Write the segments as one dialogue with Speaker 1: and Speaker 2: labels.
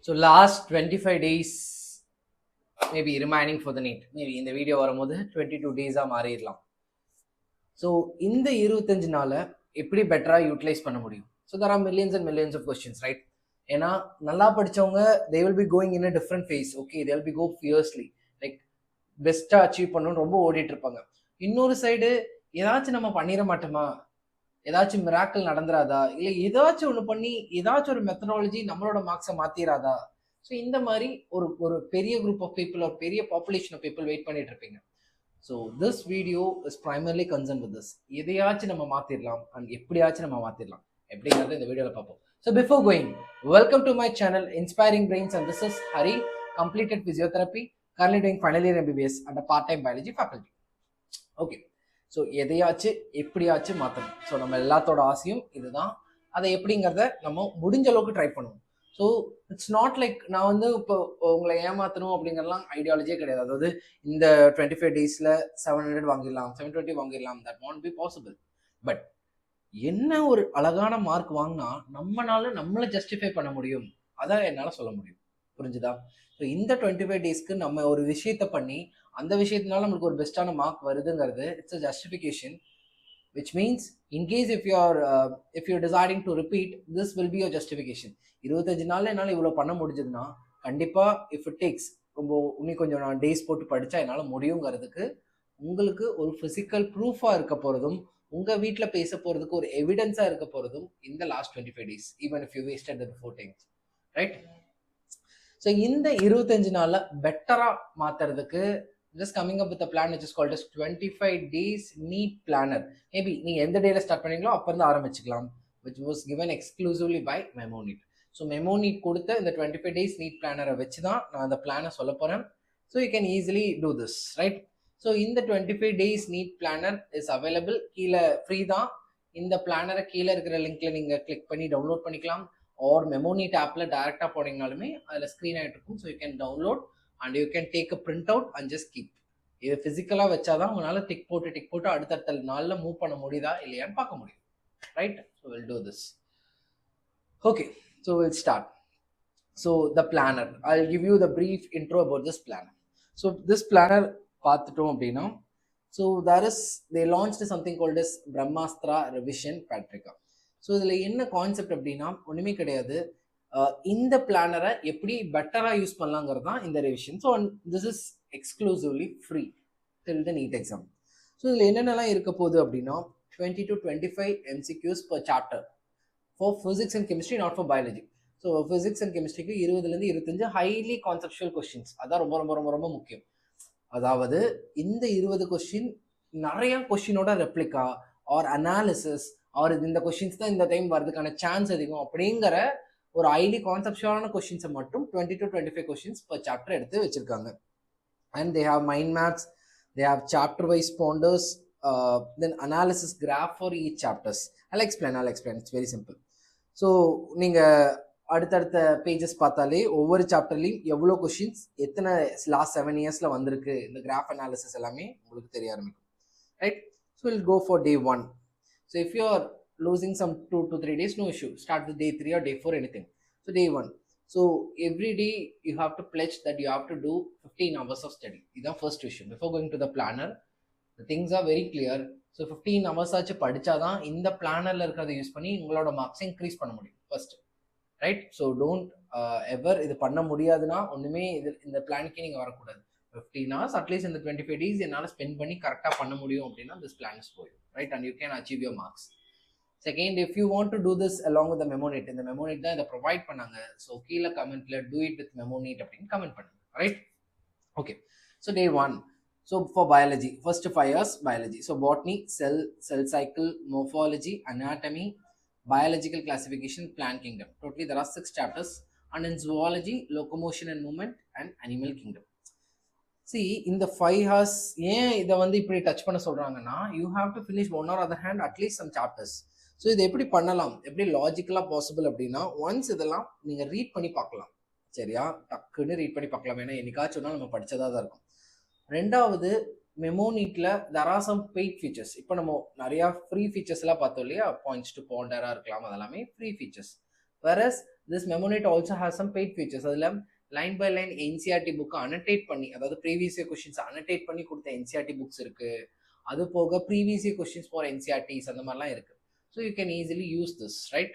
Speaker 1: So last 25 days maybe remaining for the NEET. Maybe இந்த video வரும்போது 22 டேஸாக மாறிடலாம். So இந்த 25 நாளை எப்படி பெட்டராக யூட்டிலைஸ் பண்ண முடியும்? So there are millions and millions of questions, right? ஏன்னா நல்லா படித்தவங்க they will be going in a different phase. Okay, they will be go fiercely, like பெஸ்ட்டாக அச்சீவ் பண்ணணும்னு ரொம்ப ஓடிட்டு இருப்பாங்க. இன்னொரு சைடு ஏதாச்சும் நம்ம பண்ணிட மாட்டோமா, ஏதாச்சும் மிராக்கள் நடந்துராதா, இல்லை ஏதாச்சும் ஒன்று பண்ணி ஏதாச்சும் ஒரு மெத்தடாலஜி நம்மளோட மார்க்ஸை மாற்றிடாதா? ஸோ இந்த மாதிரி ஒரு ஒரு பெரிய குரூப் ஆஃப் பீப்புள், ஒரு பெரிய பாப்புலேஷன் ஆஃப் பீப்புள் வெயிட் பண்ணிட்டு இருப்பீங்க. So this video is primarily concern with this. எதையாச்சும் நம்ம மாற்றிடலாம் அண்ட் எப்படியாச்சும் நம்ம மாற்றிடலாம் எப்படிங்கிறத இந்த வீடியோவில் பார்ப்போம். So before going, welcome to my channel inspiring brains and this is Hari, completed physiotherapy, currently doing final year MBBS and a part-time biology faculty. Okay, so எதையாச்சும் எப்படியாச்சும் மாற்றணும். ஸோ நம்ம எல்லாத்தோட ஆசையும் இதுதான். அதை எப்படிங்கிறத நம்ம முடிஞ்ச அளவுக்கு ட்ரை பண்ணுவோம். ஸோ இட்ஸ் நாட் லைக் நான் வந்து இப்போ உங்களை ஏமாற்றணும் அப்படிங்கிறலாம் ஐடியாலஜியே கிடையாது. அதாவது இந்த 25 டேஸில் 700 வாங்கிடலாம், 720 வாங்கிடலாம், that want be possible. But என்ன ஒரு அழகான மார்க் வாங்கினா நம்மளால நம்மளை ஜஸ்டிஃபை பண்ண முடியும், அதான் என்னால் சொல்ல முடியும். புரிஞ்சுதா? ஸோ இந்த 25 டேஸ்க்கு நம்ம ஒரு விஷயத்த பண்ணி அந்த விஷயத்தினால நம்மளுக்கு ஒரு பெஸ்ட்டான மார்க் வருதுங்கிறது it's a justification, which means in case if you're deciding to repeat, this will be your justification. 25 நாள்ல என்னால் இவ்வளோ பண்ண முடிஞ்சதுன்னா கண்டிப்பாக இஃப் இட் டேக்ஸ் இன்னும் கொஞ்சம் நான் டேஸ் போட்டு படித்தா என்னால் முடியுங்கிறதுக்கு உங்களுக்கு ஒரு ஃபிசிக்கல் ப்ரூஃபாக இருக்க போகிறதும் உங்கள் வீட்டில் பேச போகிறதுக்கு ஒரு எவிடன்ஸாக இருக்க போகிறதும் இந்த last 25 days, even if you wasted the before times, right? So இந்த 25 நாளில் பெட்டராக மாற்றுறதுக்கு just coming up with a plan which is called as 25 days NEET planner. Maybe நீங்கள் எந்த டேல ஸ்டார்ட் பண்ணீங்களோ அப்போ இருந்து ஆரம்பிச்சுக்கலாம், which was given exclusively by MemoNeet. So MemoNeet கொடுத்த இந்த 25 days NEET பிளானரை வச்சு தான் நான் அந்த பிளானை சொல்ல போகிறேன். So you can easily do this, right? So இந்த 25 days NEET planar is available. கீழே ஃப்ரீ தான். இந்த பிளானரை கீழே இருக்கிற லிங்க்ல நீங்கள் கிளிக் பண்ணி டவுன்லோட் பண்ணிக்கலாம். ஆர் MemoNeet ஆப்பில் டைரெக்டாக போனீங்கனாலுமே அதில் ஸ்க்ரீன் ஆகிட்டு இருக்கும். So you can download and you can take a printout and just keep. இது ஃபிசிக்கலாக வச்சாதான் உங்களால் டிக் போட்டு அடுத்தடுத்த நாளில் மூவ் பண்ண முடியுதா இல்லையான்னு பார்க்க முடியும், right? So will do this. Okay, so will start. So the planner, I will give you the brief intro about this planner. So this planner பார்த்துட்டோம் அப்படின்னா, so they launched something called as Brahmastra revision Patrika. So இதில் என்ன concept அப்படின்னா ஒன்றுமே கிடையாது. இந்த பிளானரை எப்படி பெட்டராக யூஸ் பண்ணலாங்கிறது தான் இந்த revision. So this is exclusively free till the need exam. So இதில் என்னென்னலாம் இருக்க போகுது அப்படின்னா 20 to 25 MCQs per chapter for physics and chemistry, not for biology. So physics and கெமிஸ்ட்ரிக்கு 20லேருந்து 25 ஹைலி கான்செப்சுவல் கொஸ்டின்ஸ். அதான் ரொம்ப ரொம்ப ரொம்ப ரொம்ப முக்கியம். அதாவது இந்த 20 கொஸ்டின் நிறைய கொஸ்டினோட ரெப்ளிகா ஆர் அனாலிசிஸ் ஆர் இந்த கொஸ்டின்ஸ் தான் இந்த டைம் வர்றதுக்கான சான்ஸ் அதிகம் அப்படிங்கிற ஒரு ஹைலி கான்செப்சுவலான கொஸ்டின்ஸை மட்டும் 20 to 25 கொஸ்டின்ஸ் பர் சாப்டர் எடுத்து வச்சிருக்காங்க. And they have mind maps, they have chapter wise ponders, then analysis graph for each chapters. I'll explain, it's very simple. So நீங்கள் அடுத்தடுத்த பேஜஸ் பார்த்தாலே ஒவ்வொரு சாப்டர்லையும் எவ்வளோ கொஸ்டின்ஸ் எத்தனை லாஸ்ட் 7 இயர்ஸில் வந்திருக்கு, இந்த கிராஃப் அனாலிசிஸ் எல்லாமே உங்களுக்கு தெரிய ஆரம்பிக்கும், right? So will go for day 1. So if you are losing some 2 to 3 days, no issue, start with day 3 or day 4, anything. So day 1, so every day you have to pledge that you have to do 15 hours of study. This is the first issue. Before going to the planner, the things are very clear. So 15 hours ஆச்சு படிச்சாதான் இந்த பிளானர்ல இருக்கிறத use பண்ணி உங்களோட marks increase பண்ண முடியும் first, right? So don't ever இது பண்ண முடியாதுன்னா ஒன்றுமே இது இந்த பிளானுக்கே நீங்கள் வரக்கூடாது. 15 hours அட்லீஸ்ட் இந்த 25 days என்னால் ஸ்பெண்ட் பண்ணி கரெக்டாக பண்ண முடியும் அப்படின்னா திஸ் பிளான் இஸ் போய், right? And you can achieve your marks. Second, if you want to do this along with MemoNeet, இந்த MemoNeet தான் இதை ப்ரொவைட் பண்ணாங்க. ஸோ கீழே கமெண்ட்ல டூ இட் வித் MemoNeet அப்படின்னு கமெண்ட் பண்ணுங்க, right? Okay, so day 1. So for biology, first 5 years biology. So botany, cell cycle, morphology, anatomy, biological classification, plant kingdom. Totally there are 6 chapters. And in zoology, locomotion and movement and animal kingdom. See, in the 5 years ஏன் இதை வந்து இப்படி touch பண்ண சொல்றாங்கன்னா, you have to finish one or other hand at least some chapters. So இதை எப்படி பண்ணலாம், எப்படி லாஜிக்கலாக பாசிபிள் அப்படின்னா, ஒன்ஸ் இதெல்லாம் நீங்கள் ரீட் பண்ணி பார்க்கலாம், சரியா? டக்குன்னு ரீட் பண்ணி பார்க்கலாம், ஏன்னா என்னைக்காச்சும் நம்ம படித்ததாக தான் இருக்கும். ரெண்டாவது, MemoNeetல there are some paid features. இப்போ நம்ம நிறையா ஃப்ரீ ஃபீச்சர்ஸ் எல்லாம் பார்த்தோம் இல்லையா, பாயிண்ட்ஸ் டு பாண்டராக இருக்கலாம், அதெல்லாமே free features. whereas this MemoNeet also has some paid features. அதில் லைன் பை லைன் என்சிஆர்டி புக்கை அனடேட் பண்ணி, அதாவது ப்ரீவியஸ் இயர் கொஸ்டின்ஸ் அனடேட் பண்ணி கொடுத்த என்சிஆர்டி புக்ஸ் இருக்கு. அது போக previous year questions for NCERTs அந்த மாதிரிலாம் இருக்கு. So you can easily use this, right?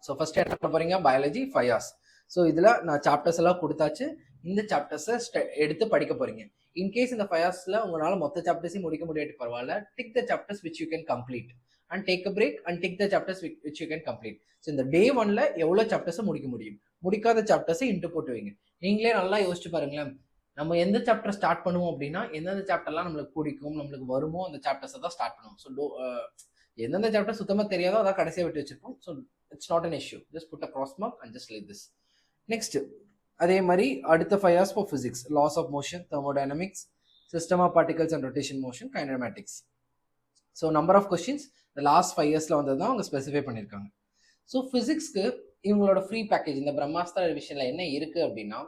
Speaker 1: So first என்ன பண்ண போறீங்க, பயாலஜி 5 hours. ஸோ இதில் நான் சாப்டர்ஸ் எல்லாம் கொடுத்தாச்சு. இந்த சாப்டர்ஸை எடுத்து படிக்க போறீங்க. இன்கேஸ் இந்த 5 hours உங்களால் மொத்த சாப்டர்ஸையும் முடிக்க முடியாட்டி பரவாயில்ல, tick the chapters which you can complete and take a break and tick the chapters which you can complete. So இந்த டே 1ல எவ்வளோ சாப்டர்ஸை முடிக்க முடியும், முடிக்காத சாப்டர்ஸை இன்ட்டு போட்டு வைங்க. நீங்களே நல்லா யோசிச்சு பாருங்களேன், நம்ம எந்த சாப்டர் ஸ்டார்ட் பண்ணுவோம் அப்படின்னா எந்தெந்த சாப்டர்லாம் நம்மளுக்கு பிடிக்கும், நம்மளுக்கு வருமோ அந்த சாப்டர்ஸை தான் ஸ்டார்ட் பண்ணுவோம். ஸோ எந்தெந்த சாப்டர் சுத்தமாக தெரியாதோ அதான் கடைசியாக விட்டு வச்சிருப்போம். So it's not an issue, just put a cross mark and just like this. Next அதே மாதிரி அடுத்த 5 hours for physics, laws of motion, thermodynamics, system of particles and rotation motion, kinematics. So number of questions இந்த last 5 yearsல வந்தது தான் அவங்க specify பண்ணியிருக்காங்க. So ஃபிசிக்ஸ்க்கு இவங்களோட ஃப்ரீ பேக்கேஜ் இந்த பிரம்மாஸ்திரா ரிவிஷன்ல என்ன இருக்கு அப்படின்னா,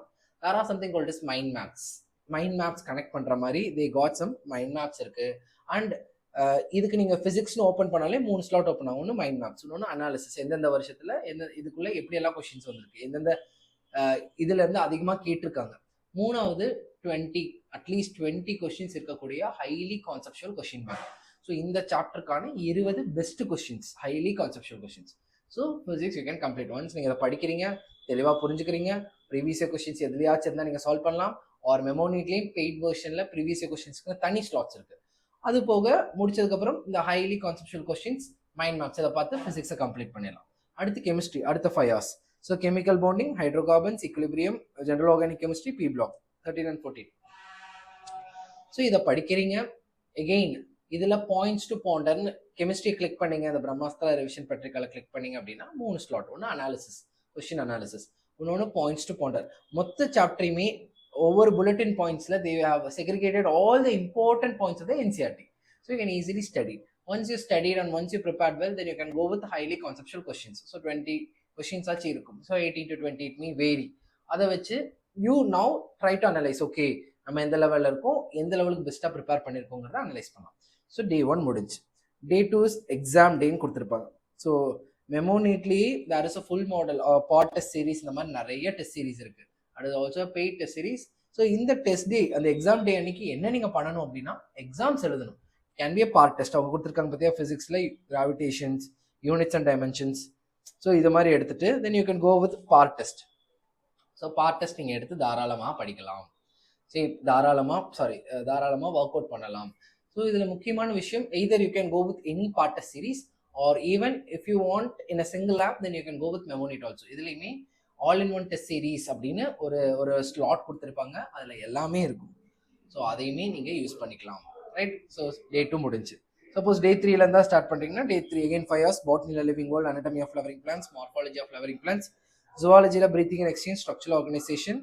Speaker 1: there are something called as mind maps. Mind maps connect பண்ற மாதிரி they got some mind maps இருக்கு. அண்ட் இதுக்கு நீங்க பிசிக்ஸ்னு ஓப்பன் பண்ணாலே 3 ஸ்லாட் ஓப்பன் ஆகும். ஒன்று மைண்ட் மேப்ஸ், இன்னொன்று அனாலிசிஸ், எந்தெந்த வருஷத்துல எந்த இதுக்குள்ள எப்படி எல்லாம் கொஸ்டின்ஸ் வந்திருக்கு, எந்தெந்த இதுல இருந்து அதிகமாக கேட்டிருக்காங்க. மூணாவது 20 அட்லீஸ்ட் 20 கொஸ்டின்ஸ் இருக்கக்கூடிய highly conceptual question bank. So இந்த சாப்டருக்கான 20 best questions, highly conceptual questions. So physics you can complete once நீங்கள் இதை படிக்கிறீங்க, தெளிவாக புரிஞ்சுக்கிறீங்க. ப்ரீவியஸ் இயர் கொஸ்டின்ஸ் எதுலையாச்சும் இருந்தால் நீங்கள் சால்வ் பண்ணலாம். ஆர் மெமோனிட்லேயும் பெய்ட் வெர்ஷனில் ப்ரீவியஸ் இயர் கொஸ்டின்ஸ்க்கு தனி ஸ்லாட்ஸ் இருக்கு. அது போக முடிச்சதுக்கப்புறம் இந்த highly conceptual questions, mind maps இதை பார்த்து ஃபிசிக்ஸை கம்ப்ளீட் பண்ணிடலாம். அடுத்து கெமிஸ்ட்ரி, அடுத்த 5 hours. So chemical bonding, hydrocarbons, equilibrium, general organic chemistry, B block 13 and 14. So இதை படிக்கிறீங்க. எகெயின் இதில் பாயிண்ட்ஸ் டு பாண்டர்னு கெமிஸ்ட்ரி கிளிக் பண்ணீங்க, அந்த பிரம்மாஸ்திரா ரிவிஷன் பட்ரிகால கிளிக் பண்ணீங்க அப்படின்னா 3 ஸ்லாட். ஒன்று அனாலிசிஸ், கொஸ்டின் அனாலிசிஸ், இன்னொன்று பாயிண்ட்ஸ் டு பாண்டர். மொத்த சாப்டரையுமே ஒவ்வொரு bulletin பாயிண்ட்ஸில் they have segregated all the important points of the NCERT. So you can easily study. Once you studied and once you prepared well, then you can go with highly conceptual questions. So 20 questions ஆச்சு இருக்கும். So 18 to 20 it may vary. அதை வச்சு you now try to analyze, okay நம்ம எந்த லெவலில் இருக்கோம், எந்த லெவலுக்கு பெஸ்ட்டாக ப்ரிப்பேர் பண்ணியிருக்கோங்கிறத அனலைஸ் பண்ணலாம். ஸோ டே 1 முடிஞ்சு. டே 2 இஸ் எக்ஸாம் டேன்னு கொடுத்துருப்பாங்க. ஸோ மெமோனிட்லி there is a full model part test series, இந்த மாதிரி நிறைய டெஸ்ட் சீரிஸ் இருக்கு. அது also paid test series. So இந்த டெஸ்ட் டே, அந்த எக்ஸாம் டே அன்னைக்கு என்ன நீங்கள் பண்ணணும் அப்படின்னா எக்ஸாம்ஸ் எழுதணும். Can be a part test. அவங்க கொடுத்துருக்காங்க பார்த்தியா, ஃபிசிக்ஸில் gravitations, units and dimensions. So இது மாதிரி எடுத்துட்டு then you can go with part test. So part test நீங்கள் எடுத்து தாராளமாக படிக்கலாம். சரி, தாராளமாக ஒர்க் அவுட் பண்ணலாம். ஸோ இதில் முக்கியமான விஷயம், either you can go with any part test series or even if you want in a single app then you can go with MemoNeet also. இதுலையுமே all in one test series அப்படின்னு ஒரு slot கொடுத்துருப்பாங்க, அதில் எல்லாமே இருக்கும். So அதையுமே நீங்கள் use பண்ணிக்கலாம், ரைட்? ஸோ டே 2 முடிஞ்சு. சப்போஸ் டே 3ல இருந்தால் ஸ்டார்ட் பண்ணுறீங்கன்னா டே 3 again 5 hours, botany living world, anatomy of flowering plants, morphology of flowering plants, zoology breathing and exchange, structural organization,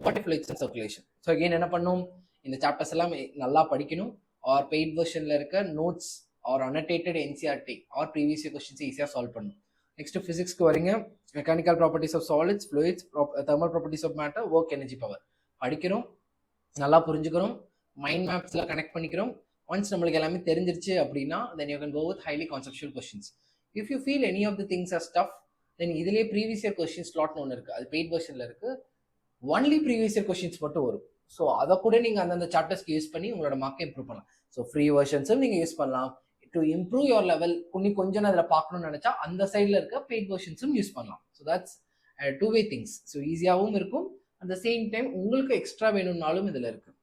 Speaker 1: body fluids and circulation. So again என்ன பண்ணும், இந்த chapters எல்லாம் நல்லா படிக்கணும். R paid வெர்ஷனில் இருக்க notes or annotated NCERT or previous year questions ஈஸியாக solve பண்ணணும். நெக்ஸ்ட் ஃபிசிக்ஸ்க்கு வரீங்க. Mechanical properties of solids, fluids, thermal properties of matter, work energy power படிக்கிறோம், நல்லா புரிஞ்சுக்கிறோம், மைண்ட் மேப்ஸில் கனெக்ட் பண்ணிக்கிறோம். ஒன்ஸ் நம்மளுக்கு எல்லாமே தெரிஞ்சிருச்சு அப்படின்னா then you can go with highly conceptual questions. If you feel any of the things are tough, then இதுலேயே ப்ரீவியஸ் இயர் கொஸ்டின் ஸ்லாட்னு ஒன்று இருக்குது, அது பெய்ட் வெர்ஷனில் இருக்குது. ஒன்லி ப்ரீவியஸ் இயர் கொஸ்டின்ஸ் மட்டும் வரும். ஸோ அதை கூட நீங்கள் அந்தந்த சாப்டர்ஸ்க்கு யூஸ் பண்ணி உங்களோட மார்க்கை இம்ப்ரூவ் பண்ணலாம். ஸோ ஃப்ரீ வெர்ஷன்ஸும் நீங்கள் யூஸ் பண்ணலாம். டு இம்ப்ரூவ் யுவர் லெவல் கொஞ்சம் அதில் பார்க்கணும்னு நினச்சா அந்த சைடில் இருக்க பெய்ட் வெர்ஷன்ஸும் யூஸ் பண்ணலாம். So that's 2-way things. So ஈஸியாகவும் இருக்கும், அட் த சேம் டைம் உங்களுக்கு எக்ஸ்ட்ரா வேணும்னாலும் இதில் இருக்குது.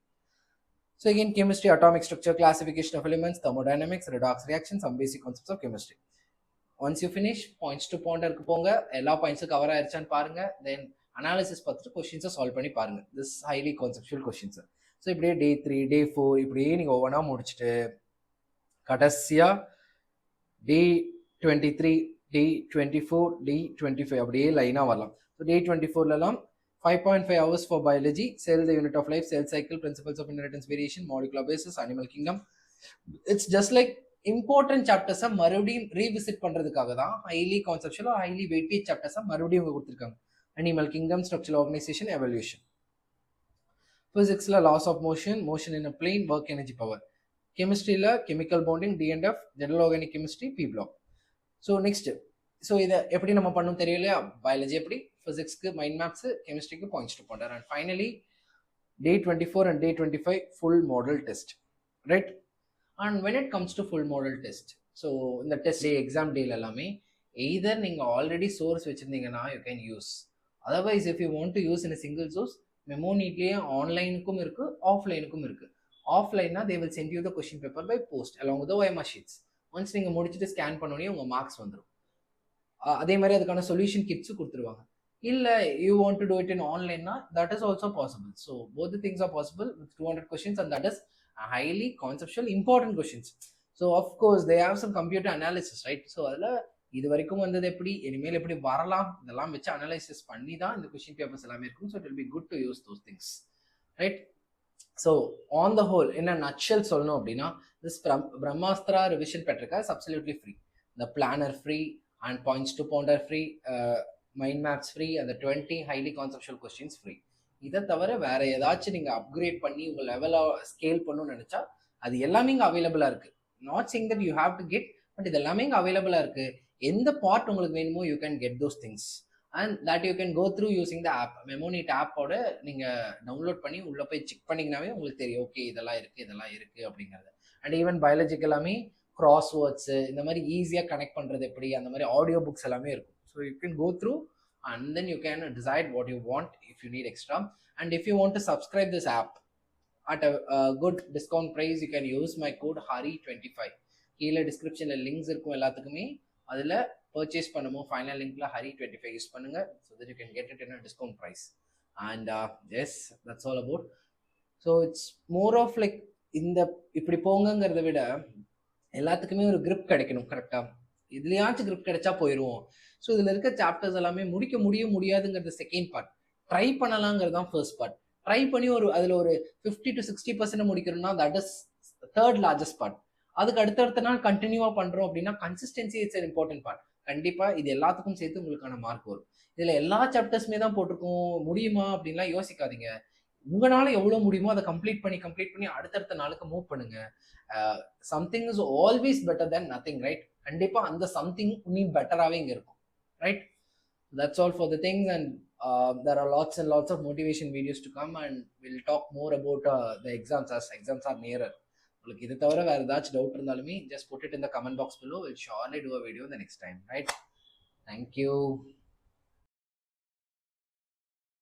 Speaker 1: So again chemistry, atomic structure, classification of elements, thermodynamics, redox reactions, some basic concepts of chemistry. Once you finish, points to ponderக்கு போங்க, எல்லா பாயிண்ட்ஸும் cover ஆயிருச்சான்னு பாருங்க. தென் analysis பார்த்துட்டு கொஸ்டின்ஸை சால்வ் பண்ணி பாருங்க. This highly conceptual questions. So இப்படியே டே 3, டே 4 இப்படியே நீங்கள் ஒவ்வொன்றா முடிச்சுட்டு கடைசியாக டே 23, டே 24, டே 25 அப்படியே லைனாக வரலாம். ஸோ டே 24லலாம் 5.5 hours for biology, cell the unit of life, cell cycle, principles of inheritance variation, molecular basis, animal kingdom. It's just like important chapters மறுபடியும் ரீவிசிட் பண்ணுறதுக்காக தான் ஹைலி கான்செப்சுவல் ஹைலி வெயிட்டேஜ் சாப்டர்ஸாக மறுபடியும் அவங்க கொடுத்துருக்காங்க. Animal kingdom, structural organisation, evolution. ஃபிசிக்ஸில் laws of motion, motion in a plane, work energy power. கெமிஸ்ட்ரியில் chemical bonding, D&F, general organic chemistry, B block. So next so இதை எப்படி நம்ம பண்ணணும் தெரியலையா? பயாலஜி எப்படி, ஃபிசிக்ஸ்க்கு மைண்ட் மேப்ஸ், கெமிஸ்ட்ரிக்கு points to pointer, and finally day 24 and day 25 full model test, right? And when it comes to full model test, so in the test day exam day எல்லாமே either நீங்க already source வச்சிருந்தீங்கன்னா you can use, otherwise if you want to use in a single source, மெமோ நீட்லயே ஆன்லைனுக்கும் இருக்கு ஆஃப்லைனுக்கும் இருக்கு. ஆஃப்லைன்னா they will send you the question paper by post along with the OMR sheets. Once நீங்க முடிச்சுட்டு ஸ்கேன் பண்ணோடனே உங்க மார்க்ஸ் வந்துடும். அதே மாதிரி அதுக்கான சொல்யூஷன் கிட்ஸும் கொடுத்துருவாங்க. இல்லை you want to do it in ஆன்லைன்னா that is also possible. So both the things are possible with 200 questions and that is highly conceptual important questions. So of course they have some computer analysis, right? So அதில் இது வரைக்கும் வந்தது எப்படி, இனிமேல் எப்படி வரலாம், இதெல்லாம் வச்சு அனலைசிஸ் பண்ணி தான் இந்த கொஸ்டின் பேப்பர்ஸ் எல்லாமே இருக்கும். So it will be good to use those things, right? So on the whole என்ன நட்ஷல் சொல்லணும் அப்படின்னா, this Brahmastra revision Patrika is absolutely free. The planner free and points to ponder free, mind maps free, and the 20 highly conceptual questions free. இதை தவிர வேற ஏதாச்சும் நீங்க upgrade பண்ணி உங்க லெவலா ஸ்கேல் பண்ணணும்னு நினைச்சா அது எல்லாமே இங்க அவைலபிளா இருக்கு. Not saying that you have to get, but இது எல்லாமே இங்க அவைலபிளா இருக்கு. எந்த பார்ட் உங்களுக்கு வேணுமோ you can get those things and that you can go through using the app. மெமோனிட் ஆப்போட நீங்க டவுன்லோட் பண்ணி உள்ள போய் செக் பண்ணீங்கன்னாவே உங்களுக்கு தெரியும், ஓகே இதெல்லாம் இருக்கு அப்படிங்கிறது. அண்ட் ஈவன் பயாலஜிக்கு எல்லாமே கிராஸ்வேர்ட்ஸு இந்த மாதிரி ஈஸியாக கனெக்ட் பண்ணுறது எப்படி, அந்த மாதிரி ஆடியோ புக்ஸ் எல்லாமே இருக்கும். So you can go through and then you can decide what you want if you need extra. And if you want to subscribe this app at a good discount price, you can use my code HARI25. கீழே டிஸ்கிரிப்ஷனில் links இருக்கும் எல்லாத்துக்குமே. அதில் purchase பண்ணும்போது final லிங்க்ல HARI25 use பண்ணுங்க. So that you can get it in a discount price. And yes that's all about. So it's more of like இந்த இப்படி போங்கிறத விட எல்லாத்துக்குமே ஒரு கிரிப் கிடைக்கணும் கரெக்டா. இதுலயாச்சும் கிரிப் கிடைச்சா போயிடுவோம். ஸோ இதுல இருக்க சாப்டர்ஸ் எல்லாமே முடிக்க முடியாதுங்கிறது செகண்ட் பார்ட். ட்ரை பண்ணலாங்கிறது தான் ஃபர்ஸ்ட் பார்ட். ட்ரை பண்ணி அதுல ஒரு 50 to 60% முடிக்கணும்னா that is third largest part. அதுக்கு அடுத்தடுத்த நாள் கண்டினியூவா பண்றோம் அப்படின்னா consistency it's an important part. கண்டிப்பா இது எல்லாத்துக்கும் சேர்த்து உங்களுக்கான மார்க் வரும். இதுல எல்லா சாப்டர்ஸுமே தான் போட்டிருக்கோம், முடியுமா அப்படின்லாம் யோசிக்காதீங்க. உங்களால எவ்வளவு முடியுமோ அதை கம்ப்ளீட் பண்ணி அடுத்தடுத்த நாளுக்கு மூவ் பண்ணுங்க. Something is always better then nothing, right? கண்டிப்பா அந்த சம்திங் இன்னும் பெட்டராகவே இங்க இருக்கும், right? That's all for the things, and there are lots and lots of motivation videos to come, and we'll talk more about the exams as exams are nearer. உங்களுக்கு இது தவிர வேற ஏதாச்சும் டவுட் இருந்தாலுமே just put it in the comment box below. We'll surely do a video the next time, right? Thank you.